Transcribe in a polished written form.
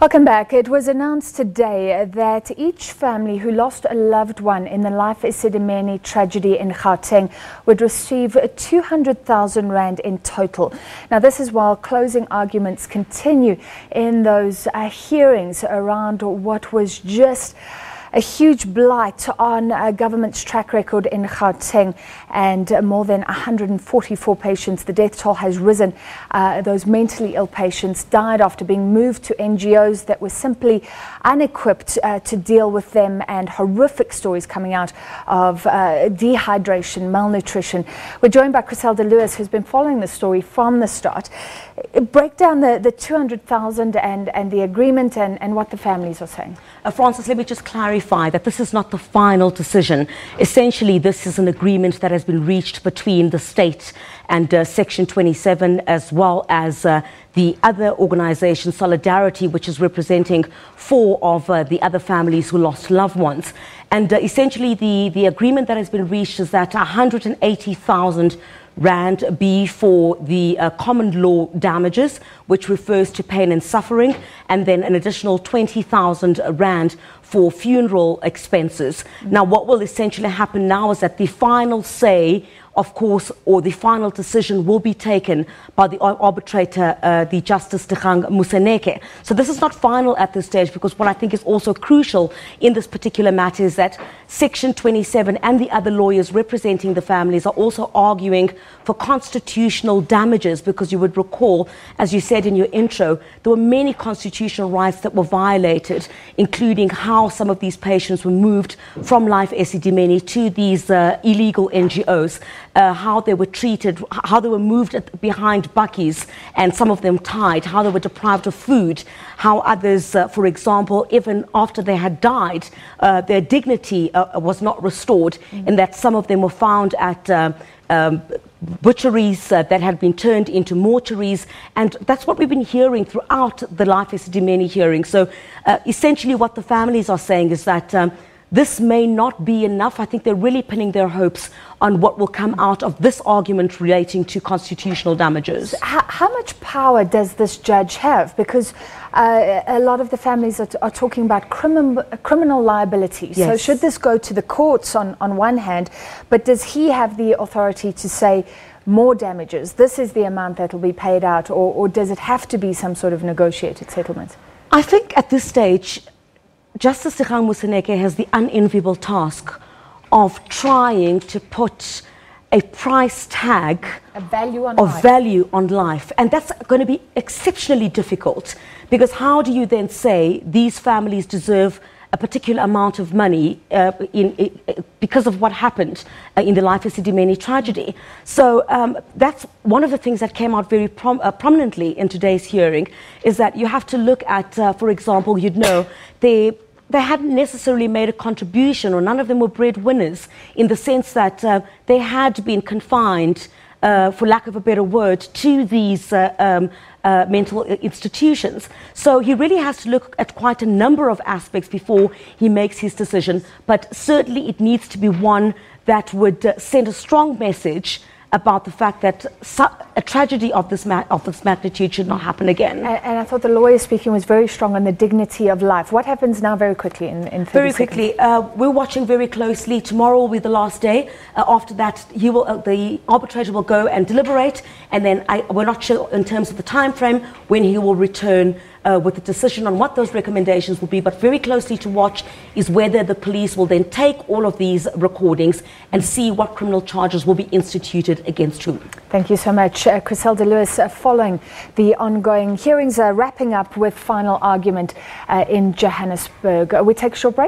Welcome back. It was announced today that each family who lost a loved one in the Life Esidimeni tragedy in Gauteng would receive 200,000 rand in total. Now, this is while closing arguments continue in those hearings around what was just a huge blight on government's track record in Gauteng, and more than 144 patients. The death toll has risen. Those mentally ill patients died after being moved to NGOs that were simply unequipped to deal with them, and horrific stories coming out of dehydration, malnutrition. We're joined by Chriselda Lewis, who's been following the story from the start. Break down the 200,000 and the agreement and what the families are saying. Francis, let me just clarify that this is not the final decision. Essentially, this is an agreement that has been reached between the state and Section 27, as well as the other organisation, Solidarity, which is representing 4 of the other families who lost loved ones. And essentially, the agreement that has been reached is that 180,000 rand be for the common law damages, which refers to pain and suffering, and then an additional 20,000 rand for funeral expenses. Now, what will essentially happen now is that the final say, of course, or the final decision will be taken by the arbitrator, the Justice Moseneke. So this is not final at this stage, because what I think is also crucial in this particular matter is that Section 27 and the other lawyers representing the families are also arguing for constitutional damages, because you would recall, as you said in your intro, there were many constitutional rights that were violated, including how some of these patients were moved from Life Esidimeni to these illegal NGOs. How they were treated, how they were moved behind buckies, and some of them tied, how they were deprived of food, how others, for example, even after they had died, their dignity was not restored, in that some of them were found at butcheries that had been turned into mortuaries. And that's what we've been hearing throughout the Life Esidimeni hearing. So essentially what the families are saying is that this may not be enough. I think they're really pinning their hopes on what will come out of this argument relating to constitutional damages. How much power does this judge have? Because a lot of the families are talking about criminal liability. Yes. So should this go to the courts on one hand, but does he have the authority to say more damages? This is the amount that will be paid out, or does it have to be some sort of negotiated settlement? I think at this stage, Justice Moseneke has the unenviable task of trying to put a price tag of value on life. And that's going to be exceptionally difficult, because how do you then say these families deserve a particular amount of money because of what happened in the Life Esidimeni tragedy? So that's one of the things that came out very prominently in today's hearing, is that you have to look at, for example, they hadn't necessarily made a contribution, or none of them were breadwinners, in the sense that they had been confined, for lack of a better word, to these mental institutions. So he really has to look at quite a number of aspects before he makes his decision. But certainly it needs to be one that would send a strong message about the fact that a tragedy of this magnitude should not happen again. And I thought the lawyer speaking was very strong on the dignity of life. What happens now, very quickly, in 30 Very seconds? quickly, we're watching very closely. Tomorrow will be the last day. After that, the arbitrator will go and deliberate, and then we're not sure in terms of the time frame when he will return with a decision on what those recommendations will be. But very closely to watch is whether the police will then take all of these recordings and see what criminal charges will be instituted against whom. Thank you so much, Chriselda Lewis, following the ongoing hearings, wrapping up with final argument in Johannesburg. We take a short break.